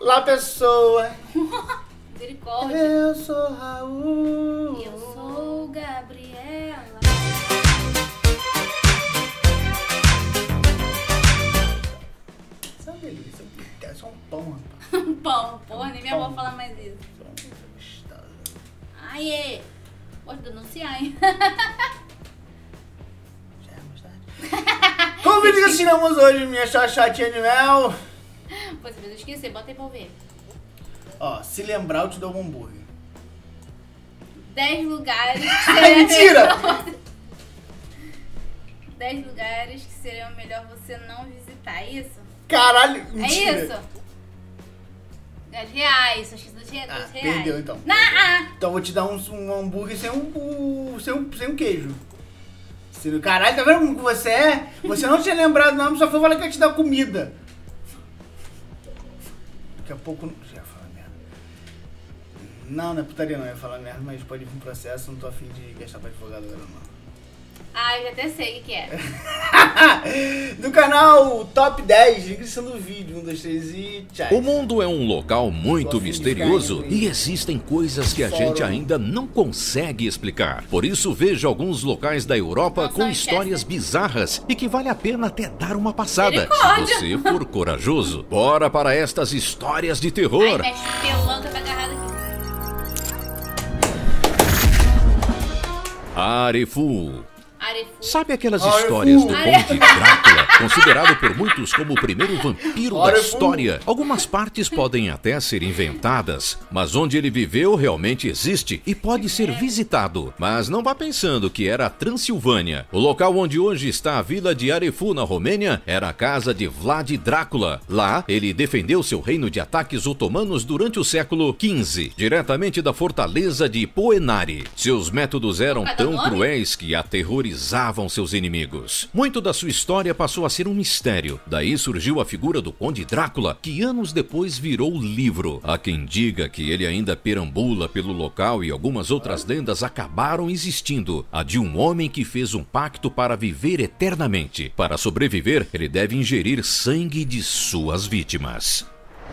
Olá, pessoa. Misericórdia. Eu sou Raul. Eu sou Gabriela. Sabe, isso é só um pão, rapaz. Um pão, porra, nem minha avó fala mais isso. Ai, é. Pode denunciar, hein? Já é mais tarde. Como vídeo que assinamos hoje, minha chatinha de mel? Pois eu esqueci, bota aí pra eu ver. Ó, se lembrar, eu te dou um hambúrguer. 10 lugares que Mentira! 10 lugares que seria melhor você não visitar, é isso? Caralho, mentira. É isso? 10 reais, acho que 2 reais. Perdeu então. Então eu vou te dar um hambúrguer sem um queijo. Caralho, tá vendo como que você é? Você não tinha lembrado não, só foi falar que ia te dar comida. Daqui a pouco... Já ia falar merda. Não é putaria não, eu ia falar merda, mas pode ir pra um processo, não tô afim de gastar pra advogado agora não. Ah, eu já até sei o que é. Do canal Top 10, descrição do vídeo, 1, 2, 3 e tchau. O mundo é um local muito misterioso e existem coisas que a gente ainda não consegue explicar. Por isso veja alguns locais da Europa com histórias bizarras e que vale a pena até dar uma passada, se você for corajoso. Bora para estas histórias de terror. Ai, mexe pelão que tá agarrado aqui. Arefu. Arefu. Sabe aquelas histórias do Conde Drácula, considerado por muitos como o primeiro vampiro da história? Algumas partes podem até ser inventadas, mas onde ele viveu realmente existe e pode ser visitado. Mas não vá pensando que era a Transilvânia. O local onde hoje está a vila de Arefu, na Romênia, era a casa de Vlad Drácula. Lá, ele defendeu seu reino de ataques otomanos durante o século XV, diretamente da fortaleza de Poenari. Seus métodos eram tão cruéis que aterrorizavam seus inimigos. Muito da sua história passou a ser um mistério. Daí surgiu a figura do Conde Drácula, que anos depois virou livro. Há quem diga que ele ainda perambula pelo local e algumas outras lendas acabaram existindo. A de um homem que fez um pacto para viver eternamente. Para sobreviver, ele deve ingerir sangue de suas vítimas.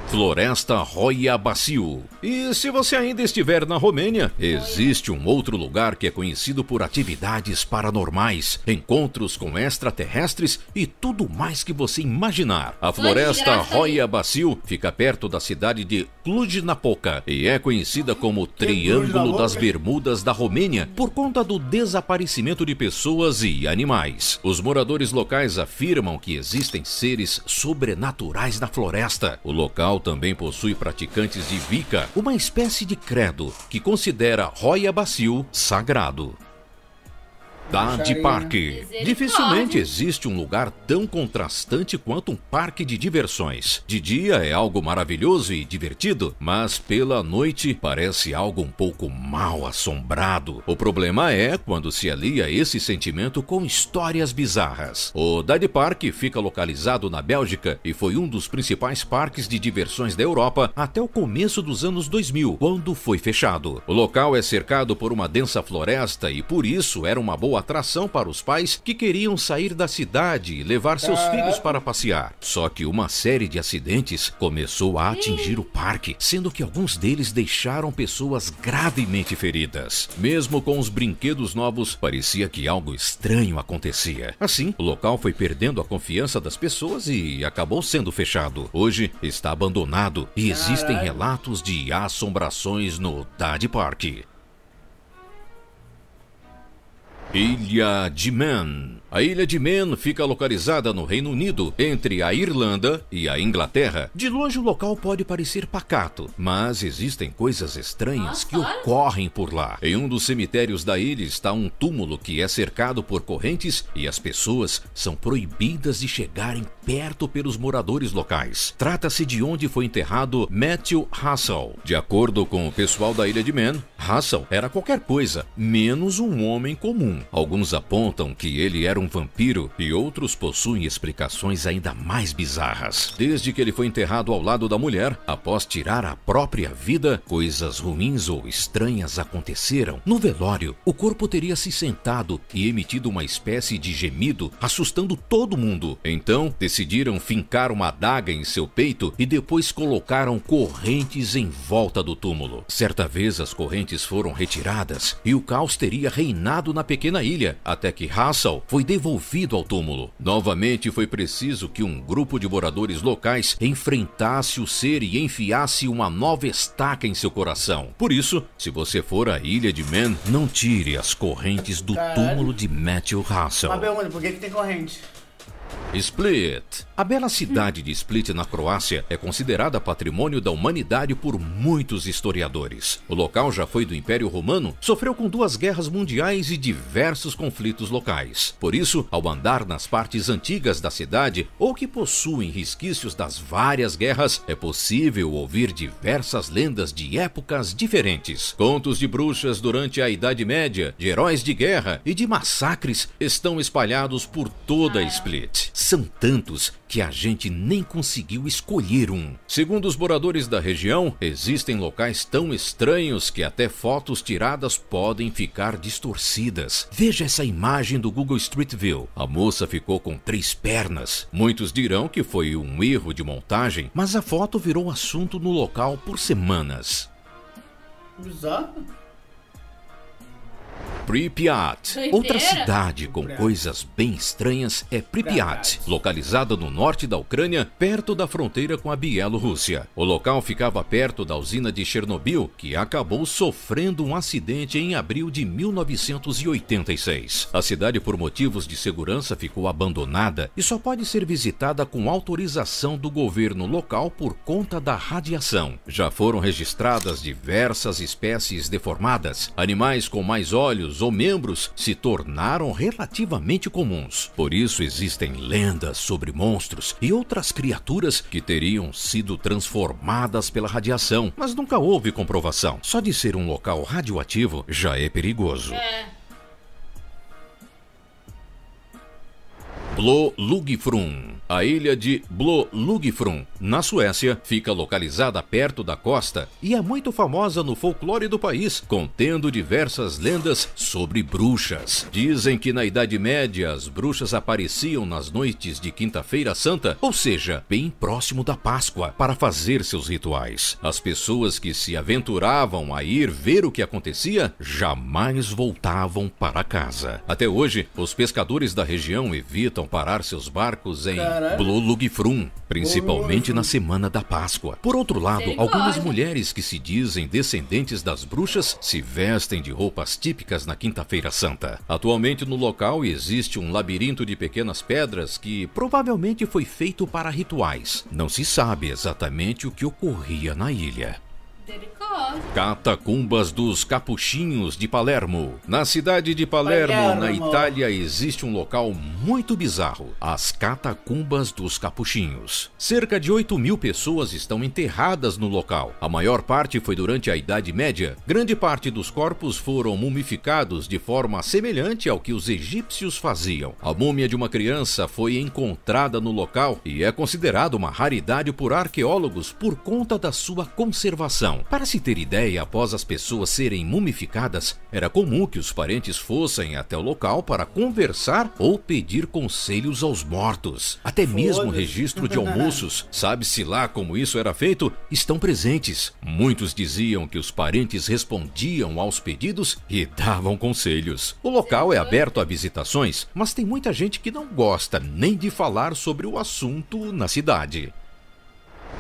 Floresta Roia Baciu. E se você ainda estiver na Romênia, existe um outro lugar que é conhecido por atividades paranormais, encontros com extraterrestres e tudo mais que você imaginar. A Floresta Roia Baciu fica perto da cidade de Cluj-Napoca e é conhecida como Triângulo das Bermudas da Romênia por conta do desaparecimento de pessoas e animais. Os moradores locais afirmam que existem seres sobrenaturais na floresta. O local também possui praticantes de Wicca, uma espécie de credo que considera Roia Baciu sagrado. Dade Parque. Dificilmente existe um lugar tão contrastante quanto um parque de diversões. De dia é algo maravilhoso e divertido, mas pela noite parece algo um pouco mal assombrado. O problema é quando se alia esse sentimento com histórias bizarras. O Dade Parque fica localizado na Bélgica e foi um dos principais parques de diversões da Europa até o começo dos anos 2000, quando foi fechado. O local é cercado por uma densa floresta e por isso era uma boa atração para os pais que queriam sair da cidade e levar seus filhos para passear. Só que uma série de acidentes começou a atingir o parque, sendo que alguns deles deixaram pessoas gravemente feridas. Mesmo com os brinquedos novos, parecia que algo estranho acontecia. Assim, o local foi perdendo a confiança das pessoas e acabou sendo fechado. Hoje está abandonado e existem relatos de assombrações no Dade Parque. Ilha de Man. A Ilha de Man fica localizada no Reino Unido, entre a Irlanda e a Inglaterra. De longe o local pode parecer pacato, mas existem coisas estranhas que ocorrem por lá. Em um dos cemitérios da ilha está um túmulo que é cercado por correntes e as pessoas são proibidas de chegarem perto pelos moradores locais. Trata-se de onde foi enterrado Matthew Hassall. De acordo com o pessoal da Ilha de Man, Hassall era qualquer coisa, menos um homem comum. Alguns apontam que ele era um vampiro e outros possuem explicações ainda mais bizarras. Desde que ele foi enterrado ao lado da mulher, após tirar a própria vida, coisas ruins ou estranhas aconteceram. No velório, o corpo teria se sentado e emitido uma espécie de gemido, assustando todo mundo. Então, decidiram fincar uma adaga em seu peito e depois colocaram correntes em volta do túmulo. Certa vez as correntes foram retiradas e o caos teria reinado na pequena ilha, até que Hassel foi devolvido ao túmulo. Novamente foi preciso que um grupo de moradores locais enfrentasse o ser e enfiasse uma nova estaca em seu coração. Por isso, se você for à ilha de Man, não tire as correntes do túmulo de Matthew Hassel. Uma pergunta, por que tem corrente? Split. A bela cidade de Split, na Croácia, é considerada patrimônio da humanidade por muitos historiadores. O local já foi do Império Romano, sofreu com 2 guerras mundiais e diversos conflitos locais. Por isso, ao andar nas partes antigas da cidade ou que possuem resquícios das várias guerras, é possível ouvir diversas lendas de épocas diferentes. Contos de bruxas durante a Idade Média, de heróis de guerra e de massacres estão espalhados por toda Split. São tantos que a gente nem conseguiu escolher um. Segundo os moradores da região, existem locais tão estranhos que até fotos tiradas podem ficar distorcidas. Veja essa imagem do Google Street View. A moça ficou com 3 pernas. Muitos dirão que foi um erro de montagem, mas a foto virou assunto no local por semanas. Bizarro. Pripyat. Outra cidade com coisas bem estranhas é Pripyat, localizada no norte da Ucrânia, perto da fronteira com a Bielorrússia. O local ficava perto da usina de Chernobyl, que acabou sofrendo um acidente em abril de 1986. A cidade, por motivos de segurança, ficou abandonada e só pode ser visitada com autorização do governo local por conta da radiação. Já foram registradas diversas espécies deformadas. Animais com mais olhos ou membros se tornaram relativamente comuns. Por isso existem lendas sobre monstros e outras criaturas que teriam sido transformadas pela radiação, mas nunca houve comprovação. Só de ser um local radioativo já é perigoso. Blå-Luggefrun. A ilha de Blå-Luggefrun, na Suécia, fica localizada perto da costa e é muito famosa no folclore do país, contendo diversas lendas sobre bruxas. Dizem que na Idade Média as bruxas apareciam nas noites de Quinta-feira Santa, ou seja, bem próximo da Páscoa, para fazer seus rituais. As pessoas que se aventuravam a ir ver o que acontecia jamais voltavam para casa. Até hoje, os pescadores da região evitam parar seus barcos em Blå-Luggefrun, principalmente na semana da Páscoa. Por outro lado, algumas mulheres que se dizem descendentes das bruxas se vestem de roupas típicas na Quinta-feira Santa. Atualmente no local existe um labirinto de pequenas pedras que provavelmente foi feito para rituais. Não se sabe exatamente o que ocorria na ilha. Catacumbas dos Capuchinhos de Palermo. Na cidade de Palermo, na Itália, existe um local muito bizarro: as Catacumbas dos Capuchinhos. Cerca de 8.000 pessoas estão enterradas no local. A maior parte foi durante a Idade Média. Grande parte dos corpos foram mumificados de forma semelhante ao que os egípcios faziam. A múmia de uma criança foi encontrada no local e é considerada uma raridade por arqueólogos por conta da sua conservação. Para se ter ideia, após as pessoas serem mumificadas, era comum que os parentes fossem até o local para conversar ou pedir conselhos aos mortos. Até mesmo registro de almoços, sabe-se lá como isso era feito, estão presentes. Muitos diziam que os parentes respondiam aos pedidos e davam conselhos. O local é aberto a visitações, mas tem muita gente que não gosta nem de falar sobre o assunto na cidade.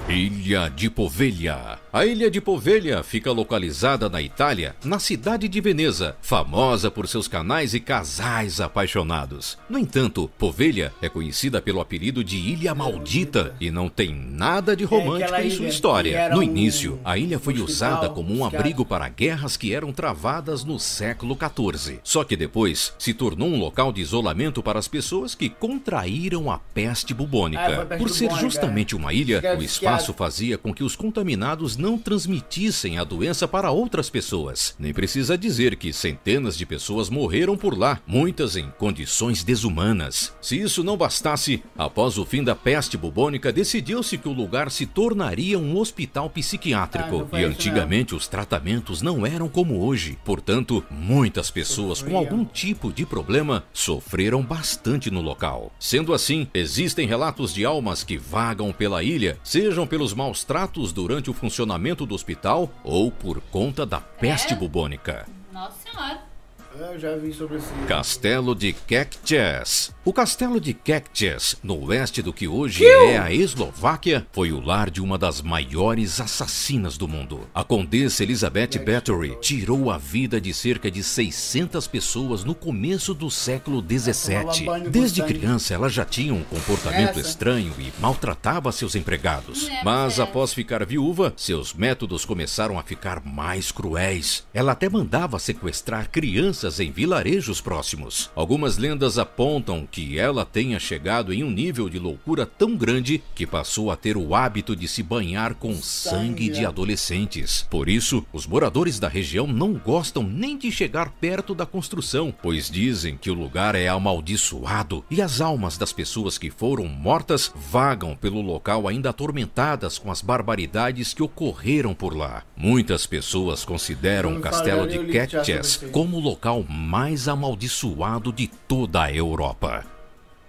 Ilha de Poveglia. A Ilha de Poveglia fica localizada na Itália, na cidade de Veneza, famosa por seus canais e casais apaixonados. No entanto, Poveglia é conhecida pelo apelido de Ilha Maldita e não tem nada de romântico em sua história. No início, a ilha foi usada como um abrigo para guerras que eram travadas no século XIV. Só que depois se tornou um local de isolamento para as pessoas que contraíram a peste bubônica. Por ser justamente uma ilha, o espaço fazia com que os contaminados não transmitissem a doença para outras pessoas. Nem precisa dizer que centenas de pessoas morreram por lá, muitas em condições desumanas. Se isso não bastasse, após o fim da peste bubônica, decidiu-se que o lugar se tornaria um hospital psiquiátrico. E antigamente os tratamentos não eram como hoje. Portanto, muitas pessoas com algum tipo de problema sofreram bastante no local. Sendo assim, existem relatos de almas que vagam pela ilha, sejam pelos maus tratos durante o funcionamento do hospital ou por conta da peste bubônica. Nossa Senhora. Eu já vi sobre esse... Castelo de Kekces. O Castelo de Kekces, no oeste do que hoje é a Eslováquia, foi o lar de uma das maiores assassinas do mundo. A Condessa Elizabeth Bathory tirou a vida de cerca de 600 pessoas no começo do século XVII. Desde criança, ela já tinha um comportamento estranho e maltratava seus empregados. Mas após ficar viúva, seus métodos começaram a ficar mais cruéis. Ela até mandava sequestrar crianças em vilarejos próximos. Algumas lendas apontam que ela tenha chegado em um nível de loucura tão grande que passou a ter o hábito de se banhar com sangue de adolescentes. Por isso, os moradores da região não gostam nem de chegar perto da construção, pois dizem que o lugar é amaldiçoado e as almas das pessoas que foram mortas vagam pelo local ainda atormentadas com as barbaridades que ocorreram por lá. Muitas pessoas consideram o Castelo de Kekces como o local mais amaldiçoado de toda a Europa.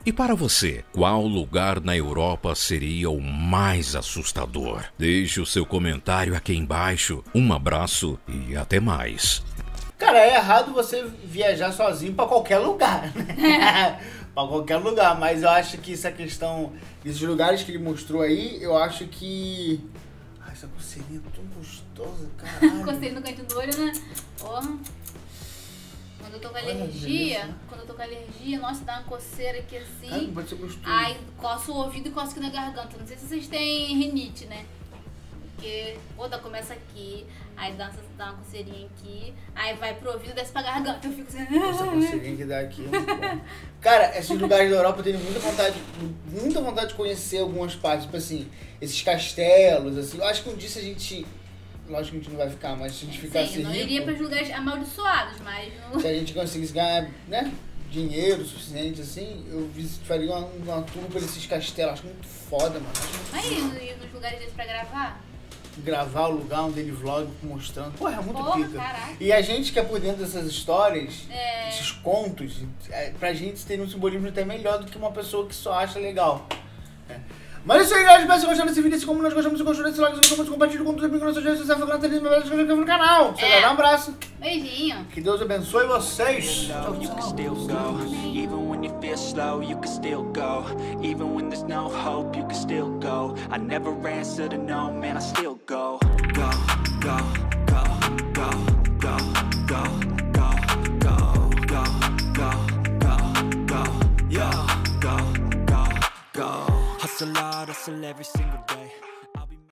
E para você, qual lugar na Europa seria o mais assustador? Deixe o seu comentário aqui embaixo. Um abraço e até mais. Cara, é errado você viajar sozinho pra qualquer lugar, né? Pra qualquer lugar, mas eu acho que essa questão, esses lugares que ele mostrou aí, eu acho que... Ai, essa coceirinha é tão gostosa, caralho. Coceirinha no canto do olho, né? Porra. Quando eu tô com alergia, nossa, dá uma coceira aqui assim. Cara, pode ser gostoso. Aí coço o ouvido e coço aqui na garganta. Não sei se vocês têm rinite, né? Porque, começa aqui, aí dá uma coceirinha aqui, aí vai pro ouvido e desce pra garganta. Eu fico assim... Essa coceirinha que dá aqui é muito bom. Cara, esses lugares da Europa eu tenho muita vontade de conhecer algumas partes. Tipo assim, esses castelos, assim. Eu acho que um dia se a gente... Lógico que a gente não vai ficar, mas se a gente ficasse rico... eu não iria para os lugares amaldiçoados, mas... Se a gente conseguisse ganhar, né, dinheiro suficiente, assim, eu faria uma tour por esses castelos. Acho muito foda, mano. Aí, nos lugares desses pra gravar? Gravar o lugar, um daily vlog mostrando. Porra, é muito pica. Caraca. E a gente que é por dentro dessas histórias, esses contos, pra gente tem um simbolismo até melhor do que uma pessoa que só acha legal. Mas é isso aí, galera. Espero que vocês gostaram desse vídeo. Assim como nós gostamos, se gostou desse like, compartilhe com todo mundo nas suas redes sociais, inscreva no canal. Um abraço. Beijinho. Que Deus abençoe vocês. Tchau, Even when you feel slow, you can still go. Even when there's no hope, you can still go. I never answer to no, man, I still go. Go, go, go, go, go, go, go, go, go, go, go, go, yo, go, go, go. Hustle hard, hustle every single day.